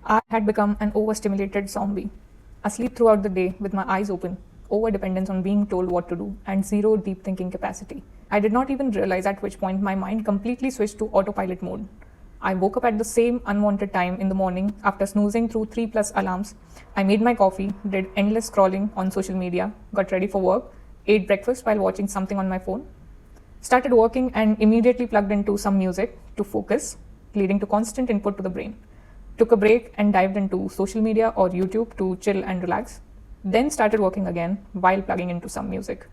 I had become an overstimulated zombie, asleep throughout the day with my eyes open, over-dependence on being told what to do, and zero deep thinking capacity. I did not even realize at which point my mind completely switched to autopilot mode. I woke up at the same unwanted time in the morning after snoozing through 3+ alarms. I made my coffee, did endless scrolling on social media, got ready for work, ate breakfast while watching something on my phone, started working and immediately plugged into some music to focus, leading to constant input to the brain. Took a break and dived into social media or YouTube to chill and relax. Then started working again while plugging into some music.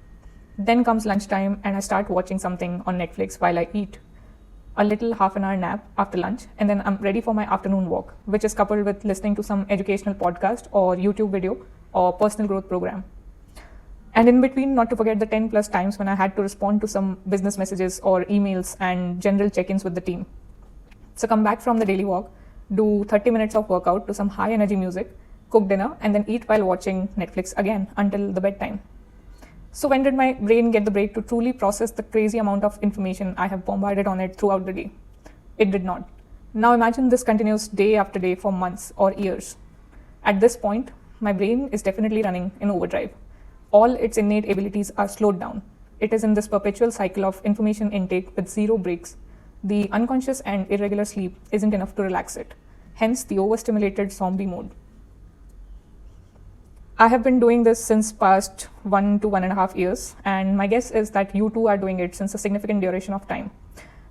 Then comes lunchtime and I start watching something on Netflix while I eat. A little half-an-hour nap after lunch, and then I'm ready for my afternoon walk, which is coupled with listening to some educational podcast or YouTube video or personal growth program. And in between, not to forget the 10+ times when I had to respond to some business messages or emails and general check-ins with the team. So come back from the daily walk, do 30 minutes of workout to some high energy music, cook dinner, and then eat while watching Netflix again until the bedtime. So when did my brain get the break to truly process the crazy amount of information I have bombarded on it throughout the day? It did not. Now imagine this continues day after day for months or years. At this point, my brain is definitely running in overdrive. All its innate abilities are slowed down. It is in this perpetual cycle of information intake with zero breaks. The unconscious and irregular sleep isn't enough to relax it. Hence the overstimulated zombie mode. I have been doing this since past 1 to 1.5 years, and my guess is that you too are doing it since a significant duration of time.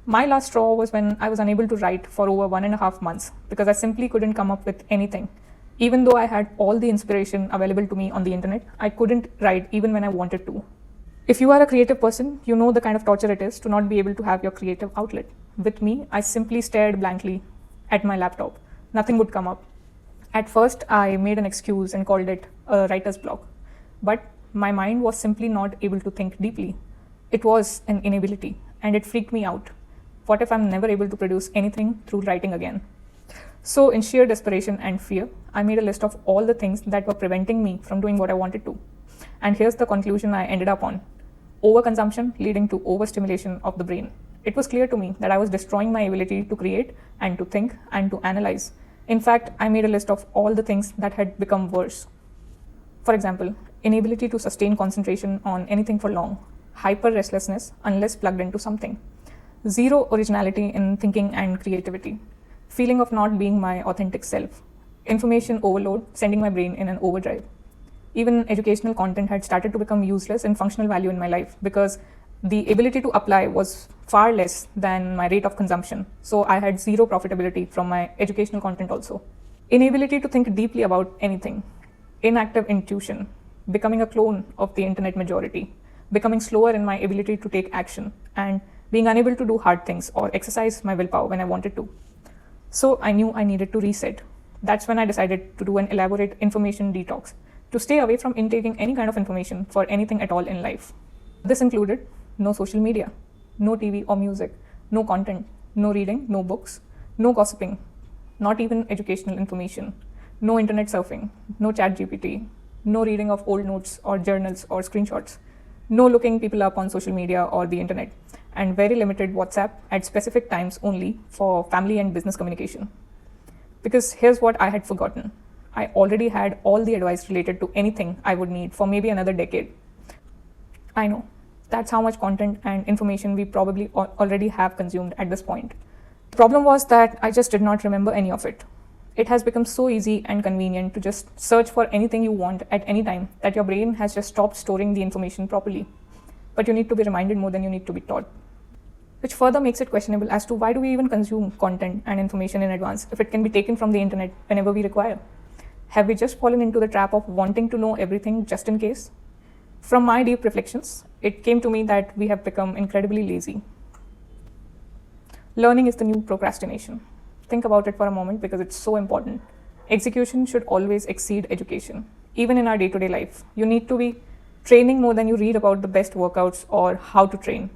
My last straw was when I was unable to write for over 1.5 months because I simply couldn't come up with anything. Even though I had all the inspiration available to me on the internet, I couldn't write even when I wanted to. If you are a creative person, you know the kind of torture it is to not be able to have your creative outlet. With me, I simply stared blankly at my laptop. Nothing would come up. At first, I made an excuse and called it a writer's block. But my mind was simply not able to think deeply. It was an inability, and it freaked me out. What if I'm never able to produce anything through writing again? So in sheer desperation and fear, I made a list of all the things that were preventing me from doing what I wanted to. And here's the conclusion I ended up on. Overconsumption leading to overstimulation of the brain. It was clear to me that I was destroying my ability to create and to think and to analyze. In fact, I made a list of all the things that had become worse. For example, inability to sustain concentration on anything for long, hyper restlessness unless plugged into something, zero originality in thinking and creativity, feeling of not being my authentic self, information overload sending my brain in an overdrive. Even educational content had started to become useless in functional value in my life because the ability to apply was far less than my rate of consumption. So I had zero profitability from my educational content also. Inability to think deeply about anything, inactive intuition, becoming a clone of the internet majority, becoming slower in my ability to take action, and being unable to do hard things or exercise my willpower when I wanted to. So I knew I needed to reset. That's when I decided to do an elaborate information detox, to stay away from intaking any kind of information for anything at all in life. This included no social media, no TV or music, no content, no reading, no books, no gossiping, not even educational information, no internet surfing, no chat GPT, no reading of old notes or journals or screenshots, no looking people up on social media or the internet, and very limited WhatsApp at specific times only for family and business communication. Because here's what I had forgotten. I already had all the advice related to anything I would need for maybe another decade. I know. That's how much content and information we probably already have consumed at this point. The problem was that I just did not remember any of it. It has become so easy and convenient to just search for anything you want at any time that your brain has just stopped storing the information properly. But you need to be reminded more than you need to be taught. Which further makes it questionable as to why do we even consume content and information in advance if it can be taken from the internet whenever we require? Have we just fallen into the trap of wanting to know everything just in case? From my deep reflections, it came to me that we have become incredibly lazy. Learning is the new procrastination. Think about it for a moment because it's so important. Execution should always exceed education. Even in our day-to-day life, you need to be training more than you read about the best workouts or how to train.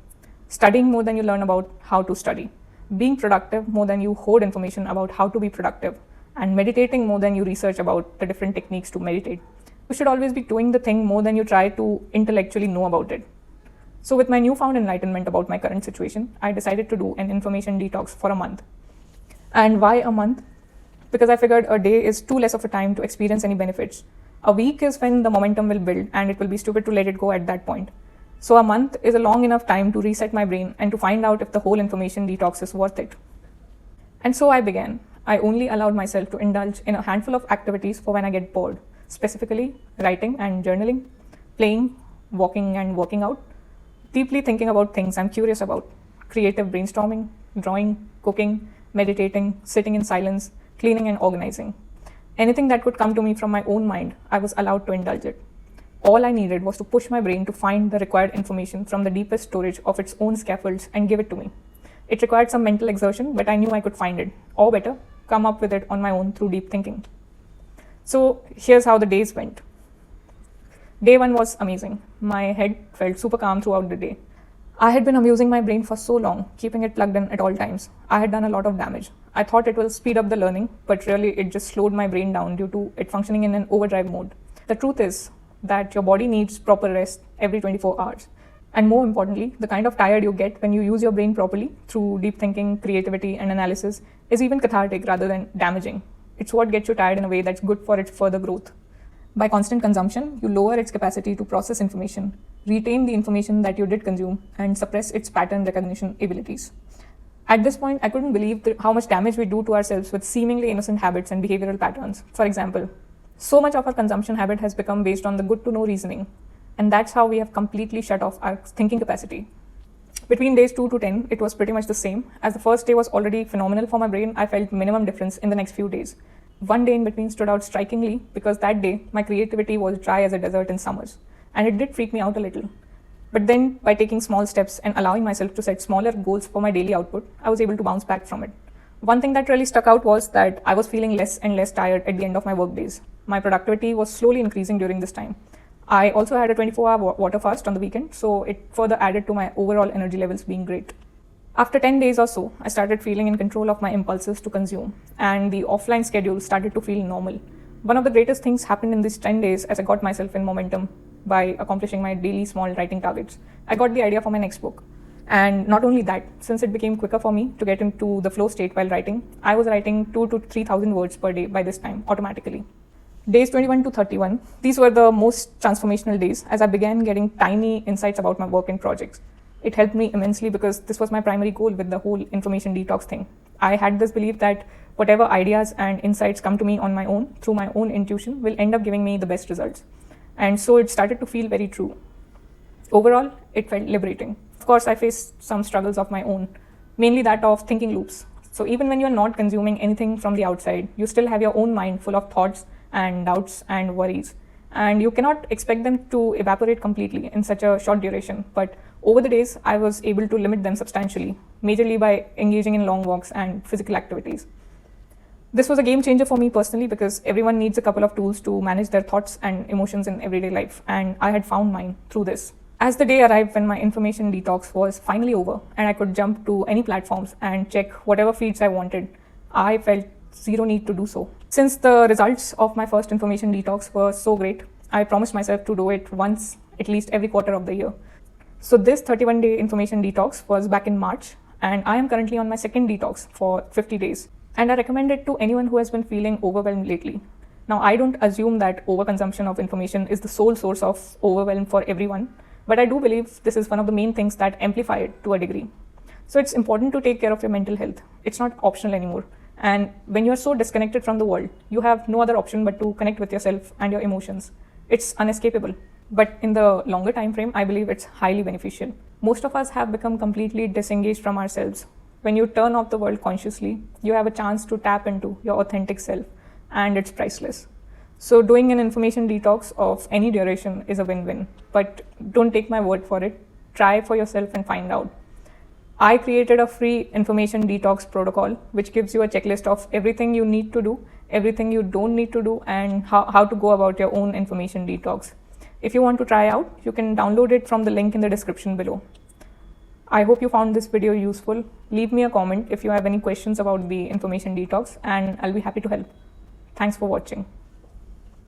Studying more than you learn about how to study. Being productive more than you hoard information about how to be productive. And meditating more than you research about the different techniques to meditate. You should always be doing the thing more than you try to intellectually know about it. So with my newfound enlightenment about my current situation, I decided to do an information detox for a month. And why a month? because I figured a day is too less of a time to experience any benefits. A week is when the momentum will build, and it will be stupid to let it go at that point. So a month is a long enough time to reset my brain and to find out if the whole information detox is worth it. And so I began. I only allowed myself to indulge in a handful of activities for when I get bored, specifically writing and journaling, playing, walking and working out, deeply thinking about things I'm curious about, creative brainstorming, drawing, cooking, meditating, sitting in silence, cleaning and organizing. Anything that could come to me from my own mind, I was allowed to indulge it. All I needed was to push my brain to find the required information from the deepest storage of its own scaffolds and give it to me. It required some mental exertion, but I knew I could find it, or better, come up with it on my own through deep thinking. So here's how the days went. Day 1 was amazing. My head felt super calm throughout the day. I had been abusing my brain for so long, keeping it plugged in at all times. I had done a lot of damage. I thought it will speed up the learning, but really it just slowed my brain down due to it functioning in an overdrive mode. The truth is that your body needs proper rest every 24 hours. And more importantly, the kind of tired you get when you use your brain properly through deep thinking, creativity, and analysis is even cathartic rather than damaging. It's what gets you tired in a way that's good for its further growth. By constant consumption, you lower its capacity to process information, retain the information that you did consume, and suppress its pattern recognition abilities. At this point, I couldn't believe how much damage we do to ourselves with seemingly innocent habits and behavioral patterns. For example, so much of our consumption habit has become based on the good-to-know reasoning, and that's how we have completely shut off our thinking capacity. Between days 2 to 10, it was pretty much the same. As the first day was already phenomenal for my brain, I felt minimum difference in the next few days. One day in between stood out strikingly because that day, my creativity was dry as a desert in summers, and it did freak me out a little. But then, by taking small steps and allowing myself to set smaller goals for my daily output, I was able to bounce back from it. One thing that really stuck out was that I was feeling less and less tired at the end of my work days. My productivity was slowly increasing during this time. I also had a 24-hour water fast on the weekend, so it further added to my overall energy levels being great. After 10 days or so, I started feeling in control of my impulses to consume, and the offline schedule started to feel normal. One of the greatest things happened in these 10 days as I got myself in momentum by accomplishing my daily small writing targets. I got the idea for my next book. And not only that, since it became quicker for me to get into the flow state while writing, I was writing 2,000 to 3,000 words per day by this time, automatically. Days 21 to 31, these were the most transformational days as I began getting tiny insights about my work and projects. It helped me immensely because this was my primary goal with the whole information detox thing. I had this belief that whatever ideas and insights come to me on my own, through my own intuition, will end up giving me the best results. And so it started to feel very true. Overall, it felt liberating. Of course, I faced some struggles of my own, mainly that of thinking loops. So even when you're not consuming anything from the outside, you still have your own mind full of thoughts and doubts and worries. And you cannot expect them to evaporate completely in such a short duration. But over the days, I was able to limit them substantially, majorly by engaging in long walks and physical activities. This was a game changer for me personally because everyone needs a couple of tools to manage their thoughts and emotions in everyday life, and I had found mine through this. As the day arrived when my information detox was finally over and I could jump to any platforms and check whatever feeds I wanted, I felt zero need to do so. Since the results of my first information detox were so great, I promised myself to do it once, at least every quarter of the year. So this 31-day information detox was back in March, and I am currently on my second detox for 50 days. And I recommend it to anyone who has been feeling overwhelmed lately. Now, I don't assume that overconsumption of information is the sole source of overwhelm for everyone, but I do believe this is one of the main things that amplify it to a degree. So it's important to take care of your mental health. It's not optional anymore. And when you're so disconnected from the world, you have no other option but to connect with yourself and your emotions. It's unescapable. But in the longer time frame, I believe it's highly beneficial. Most of us have become completely disengaged from ourselves. When you turn off the world consciously, you have a chance to tap into your authentic self, and it's priceless. So doing an information detox of any duration is a win-win, but don't take my word for it. Try for yourself and find out. I created a free information detox protocol, which gives you a checklist of everything you need to do, everything you don't need to do, and how to go about your own information detox. If you want to try out, you can download it from the link in the description below. I hope you found this video useful. Leave me a comment if you have any questions about the information detox, and I'll be happy to help. Thanks for watching.